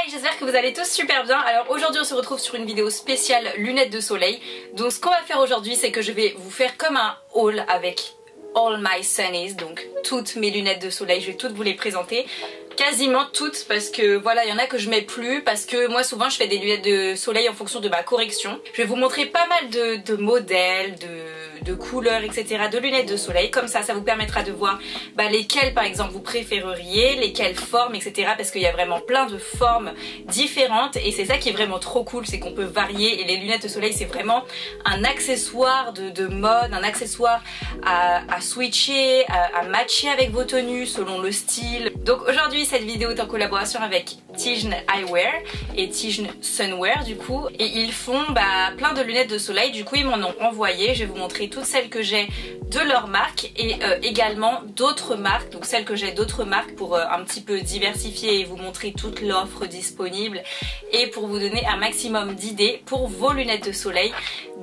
j'espère que vous allez tous super bien. Alors aujourd'hui on se retrouve sur une vidéo spéciale lunettes de soleil. Donc ce qu'on va faire aujourd'hui c'est que je vais vous faire comme un haul avec all my sunnies, donc toutes mes lunettes de soleil, je vais toutes vous les présenter. Quasiment toutes parce que voilà, il y en a que je mets plus parce que moi souvent je fais des lunettes de soleil en fonction de ma correction. Je vais vous montrer pas mal de modèles, de couleurs, etc. de lunettes de soleil. Comme ça vous permettra de voir lesquelles par exemple vous préféreriez, lesquelles formes, etc. Parce qu'il y a vraiment plein de formes différentes et c'est ça qui est vraiment trop cool, c'est qu'on peut varier. Et les lunettes de soleil c'est vraiment un accessoire de mode, un accessoire à switcher, à matcher avec vos tenues selon le style. Donc aujourd'hui cette vidéo est en collaboration avec Tijn Eyewear et Tijn Sunwear du coup, et ils font plein de lunettes de soleil. Du coup ils m'en ont envoyé, je vais vous montrer toutes celles que j'ai de leur marque et également d'autres marques, donc celles que j'ai d'autres marques pour un petit peu diversifier et vous montrer toute l'offre disponible et pour vous donner un maximum d'idées pour vos lunettes de soleil.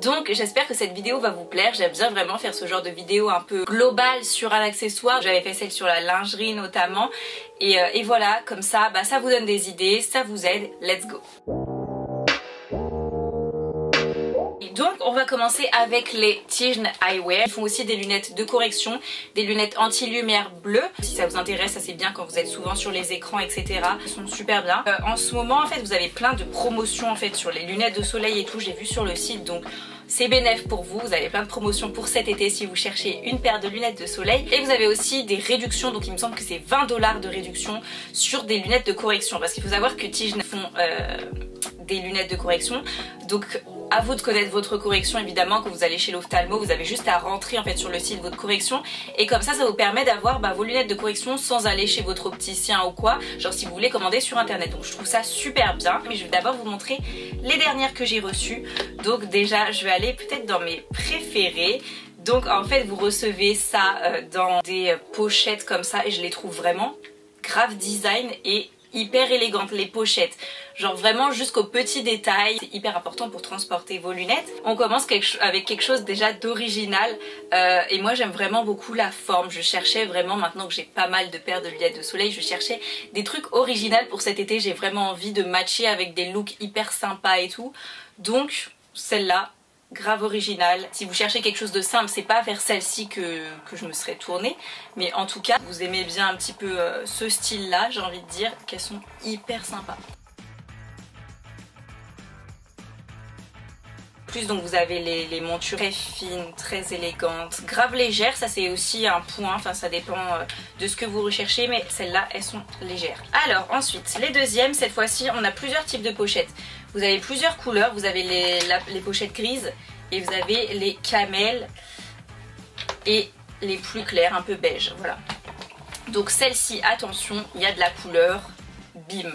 Donc j'espère que cette vidéo va vous plaire. J'aime bien vraiment faire ce genre de vidéo un peu globale sur un accessoire. J'avais fait celle sur la lingerie notamment et voilà, comme ça ça vous donne des idées, ça vous aide, let's go. Donc on va commencer avec les Tijn Eyewear. Ils font aussi des lunettes de correction, des lunettes anti-lumière bleue. Si ça vous intéresse, ça c'est bien quand vous êtes souvent sur les écrans, etc. Elles sont super bien. En ce moment en fait vous avez plein de promotions en fait sur les lunettes de soleil et tout, j'ai vu sur le site, donc c'est bénéf pour vous. Vous avez plein de promotions pour cet été si vous cherchez une paire de lunettes de soleil. Et vous avez aussi des réductions, donc il me semble que c'est 20 $ de réduction sur des lunettes de correction. Parce qu'il faut savoir que Tijn font des lunettes de correction. Donc à vous de connaître votre correction évidemment. Quand vous allez chez l'ophtalmo, vous avez juste à rentrer en fait sur le site votre correction. Et comme ça vous permet d'avoir vos lunettes de correction sans aller chez votre opticien ou quoi. Genre si vous voulez commander sur internet. Donc je trouve ça super bien. Mais je vais d'abord vous montrer les dernières que j'ai reçues. Donc déjà je vais aller peut-être dans mes préférés. Donc en fait vous recevez ça dans des pochettes comme ça et je les trouve vraiment grave design et hyper élégantes les pochettes, genre vraiment jusqu'aux petits détails. C'est hyper important pour transporter vos lunettes. On commence avec quelque chose déjà d'original et moi j'aime vraiment beaucoup la forme. Je cherchais vraiment, maintenant que j'ai pas mal de paires de lunettes de soleil, je cherchais des trucs originaux pour cet été. J'ai vraiment envie de matcher avec des looks hyper sympas et tout, donc celle-là grave original. Si vous cherchez quelque chose de simple, c'est pas vers celle-ci que je me serais tournée, mais en tout cas vous aimez bien un petit peu ce style là, j'ai envie de dire qu'elles sont hyper sympas. Plus donc vous avez les montures très fines, très élégantes, grave légères. Ça c'est aussi un point, enfin ça dépend de ce que vous recherchez, mais celles-là elles sont légères. Alors ensuite les deuxièmes, cette fois-ci on a plusieurs types de pochettes. Vous avez plusieurs couleurs, vous avez les pochettes grises et vous avez les camels et les plus claires, un peu beige, voilà. Donc celle-ci, attention, il y a de la couleur, bim.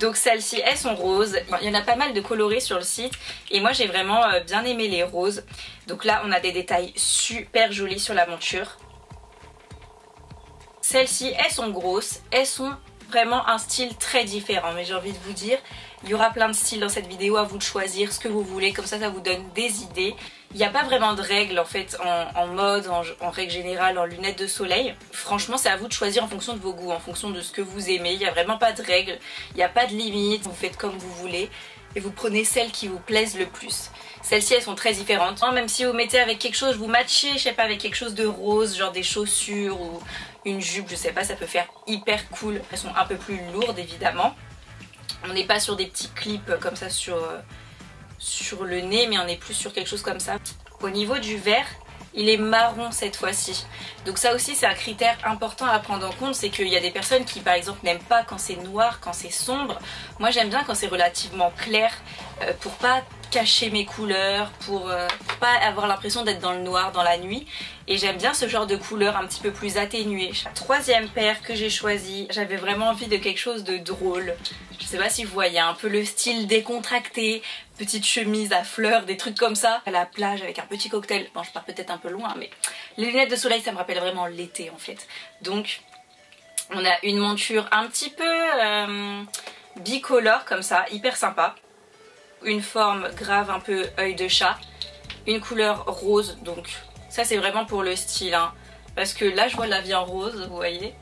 Donc celles-ci, elles sont roses. Il y en a pas mal de colorés sur le site et moi j'ai vraiment bien aimé les roses. Donc là on a des détails super jolis sur la monture. Celles-ci, elles sont grosses, elles sont vraiment un style très différent, mais j'ai envie de vous dire, il y aura plein de styles dans cette vidéo, à vous de choisir ce que vous voulez, comme ça vous donne des idées. Il n'y a pas vraiment de règles en fait en mode, en règle générale, en lunettes de soleil. Franchement c'est à vous de choisir en fonction de vos goûts, en fonction de ce que vous aimez. Il n'y a vraiment pas de règles, il n'y a pas de limite, vous faites comme vous voulez et vous prenez celles qui vous plaisent le plus. Celles-ci elles sont très différentes, même si vous mettez avec quelque chose, vous matchez, je sais pas, avec quelque chose de rose, genre des chaussures ou une jupe, je sais pas, ça peut faire hyper cool. Elles sont un peu plus lourdes évidemment. On n'est pas sur des petits clips comme ça sur le nez, mais on est plus sur quelque chose comme ça. Au niveau du vert, il est marron cette fois-ci. Donc ça aussi c'est un critère important à prendre en compte, c'est qu'il y a des personnes qui par exemple n'aiment pas quand c'est noir, quand c'est sombre. Moi j'aime bien quand c'est relativement clair pour pas cacher mes couleurs, pour pas avoir l'impression d'être dans le noir dans la nuit. Et j'aime bien ce genre de couleur un petit peu plus atténuée. Troisième paire que j'ai choisie, j'avais vraiment envie de quelque chose de drôle. Je sais pas si vous voyez un peu le style décontracté, petite chemise à fleurs, des trucs comme ça, à la plage avec un petit cocktail. Bon, je pars peut-être un peu loin, mais les lunettes de soleil ça me rappelle vraiment l'été en fait. Donc on a une monture un petit peu bicolore comme ça, hyper sympa. Une forme grave un peu œil de chat, une couleur rose, donc ça c'est vraiment pour le style hein. Parce que là je vois la vie en rose, vous voyez.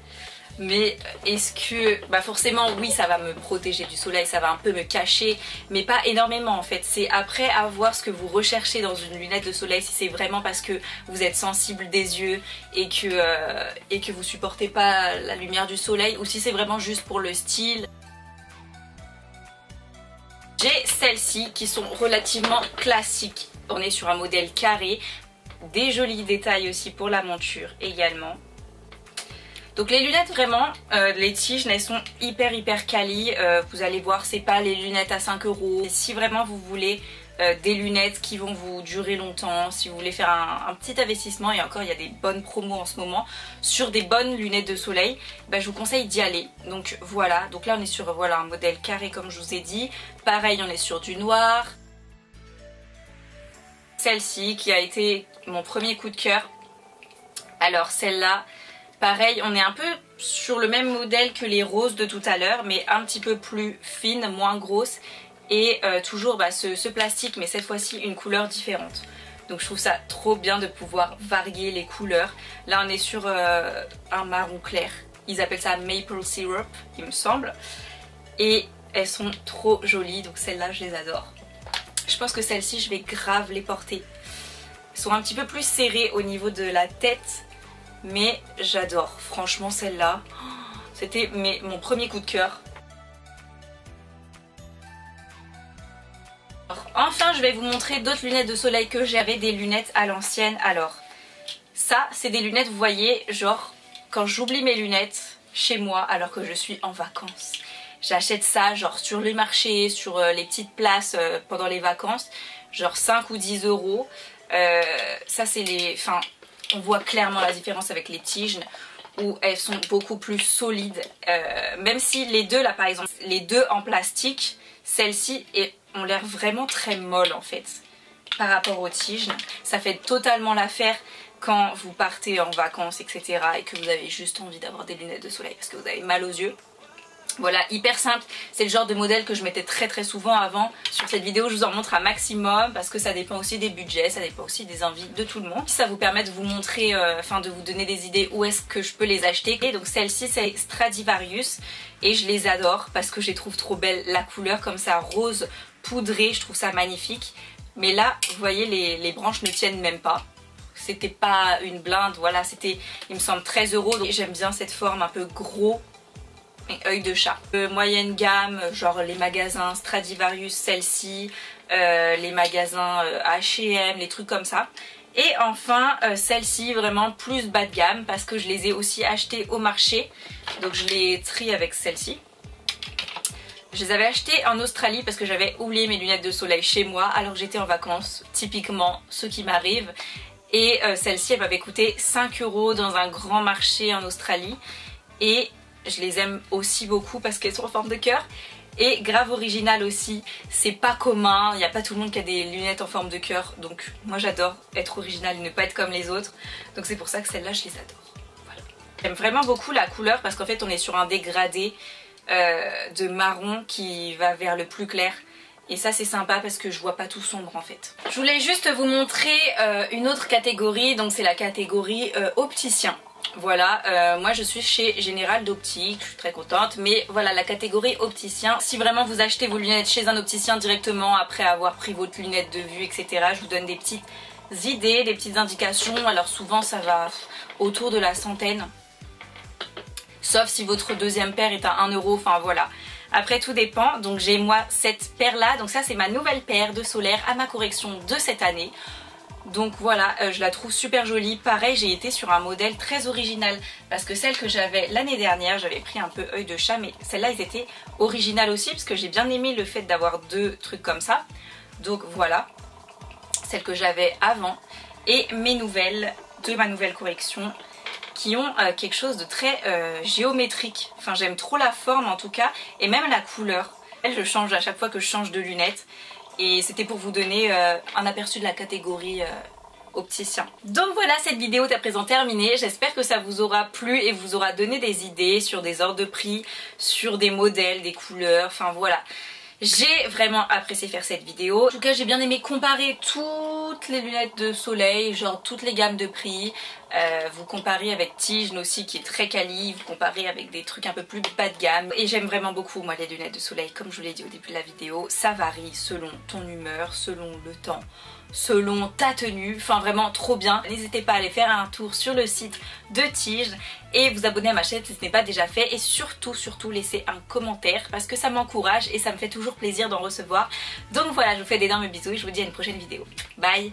Mais est-ce que, bah forcément oui, ça va me protéger du soleil, ça va un peu me cacher, mais pas énormément en fait. C'est après à voir ce que vous recherchez dans une lunette de soleil, si c'est vraiment parce que vous êtes sensible des yeux et que vous supportez pas la lumière du soleil, ou si c'est vraiment juste pour le style. J'ai celles-ci qui sont relativement classiques. On est sur un modèle carré, des jolis détails aussi pour la monture également. Donc les lunettes vraiment, les tiges, elles sont hyper quali. Vous allez voir, c'est pas les lunettes à 5 €. Si vraiment vous voulez des lunettes qui vont vous durer longtemps, si vous voulez faire un petit investissement, et encore il y a des bonnes promos en ce moment sur des bonnes lunettes de soleil, bah, je vous conseille d'y aller. Donc voilà, donc là on est sur voilà, un modèle carré comme je vous ai dit. Pareil, on est sur du noir. Celle-ci qui a été mon premier coup de cœur. Alors celle-là, pareil, on est un peu sur le même modèle que les roses de tout à l'heure, mais un petit peu plus fine, moins grosse. Et toujours bah, ce plastique, mais cette fois-ci une couleur différente. Donc je trouve ça trop bien de pouvoir varier les couleurs. Là on est sur un marron clair. Ils appellent ça maple syrup, il me semble. Et elles sont trop jolies, donc celles-là je les adore. Je pense que celles-ci je vais grave les porter. Elles sont un petit peu plus serrées au niveau de la tête. Mais j'adore, franchement celle-là, c'était mon premier coup de cœur. Enfin je vais vous montrer d'autres lunettes de soleil que j'avais, des lunettes à l'ancienne. Alors ça c'est des lunettes, vous voyez, genre quand j'oublie mes lunettes chez moi alors que je suis en vacances. J'achète ça genre sur les marchés, sur les petites places pendant les vacances, genre 5 ou 10 €. Ça c'est les... Enfin, on voit clairement la différence avec les tiges où elles sont beaucoup plus solides. Même si les deux là par exemple, les deux en plastique, celles-ci ont l'air vraiment très molles en fait par rapport aux tiges. Ça fait totalement l'affaire quand vous partez en vacances etc. et que vous avez juste envie d'avoir des lunettes de soleil parce que vous avez mal aux yeux. Voilà, hyper simple, c'est le genre de modèle que je mettais très souvent avant. Sur cette vidéo je vous en montre un maximum parce que ça dépend aussi des budgets, ça dépend aussi des envies de tout le monde. Ça vous permet de vous montrer, enfin de vous donner des idées où est-ce que je peux les acheter. Et donc celle-ci c'est Stradivarius et je les adore parce que je les trouve trop belles. La couleur comme ça rose poudré, je trouve ça magnifique. Mais là vous voyez les branches ne tiennent même pas. C'était pas une blinde, voilà, c'était il me semble 13 €. Donc j'aime bien cette forme un peu gros et œil de chat. Moyenne gamme, genre les magasins Stradivarius, celle-ci, les magasins H&M, les trucs comme ça. Et enfin celle-ci vraiment plus bas de gamme parce que je les ai aussi achetées au marché. Donc je les trie avec celle-ci. Je les avais achetées en Australie parce que j'avais oublié mes lunettes de soleil chez moi alors que j'étais en vacances, typiquement ce qui m'arrive. Et celle-ci elle m'avait coûté 5 € dans un grand marché en Australie. Et je les aime aussi beaucoup parce qu'elles sont en forme de cœur et grave originales aussi. C'est pas commun, il n'y a pas tout le monde qui a des lunettes en forme de cœur. Donc moi j'adore être originale et ne pas être comme les autres. Donc c'est pour ça que celles-là je les adore. Voilà. J'aime vraiment beaucoup la couleur parce qu'en fait on est sur un dégradé de marron qui va vers le plus clair. Et ça c'est sympa parce que je vois pas tout sombre en fait. Je voulais juste vous montrer une autre catégorie, donc c'est la catégorie opticien. Voilà, moi je suis chez Général d'Optique, je suis très contente, mais voilà la catégorie opticien. Si vraiment vous achetez vos lunettes chez un opticien directement après avoir pris votre lunette de vue etc, je vous donne des petites idées, des petites indications. Alors souvent ça va autour de la centaine, sauf si votre deuxième paire est à 1 €, enfin voilà. Après tout dépend, donc j'ai moi cette paire là, donc ça c'est ma nouvelle paire de solaire à ma correction de cette année. Donc voilà, je la trouve super jolie. Pareil, j'ai été sur un modèle très original parce que celle que j'avais l'année dernière, j'avais pris un peu œil de chat, mais celle-là, ils étaient originales aussi parce que j'ai bien aimé le fait d'avoir deux trucs comme ça. Donc voilà, celle que j'avais avant et mes nouvelles de ma nouvelle correction qui ont quelque chose de très géométrique. Enfin, j'aime trop la forme en tout cas et même la couleur. Je change à chaque fois que je change de lunettes. Et c'était pour vous donner un aperçu de la catégorie opticien. Donc voilà, cette vidéo est à présent terminée. J'espère que ça vous aura plu et vous aura donné des idées sur des ordres de prix, sur des modèles, des couleurs, enfin voilà. J'ai vraiment apprécié faire cette vidéo. En tout cas, j'ai bien aimé comparer toutes les lunettes de soleil, genre toutes les gammes de prix. vous comparez avec Tignes aussi qui est très quali, vous comparez avec des trucs un peu plus bas de gamme. Et j'aime vraiment beaucoup moi les lunettes de soleil, comme je vous l'ai dit au début de la vidéo, ça varie selon ton humeur, selon le temps, selon ta tenue, enfin vraiment trop bien. N'hésitez pas à aller faire un tour sur le site de Tignes et vous abonner à ma chaîne si ce n'est pas déjà fait, et surtout laissez un commentaire parce que ça m'encourage et ça me fait toujours plaisir d'en recevoir. Donc voilà, je vous fais d'énormes bisous et je vous dis à une prochaine vidéo. Bye.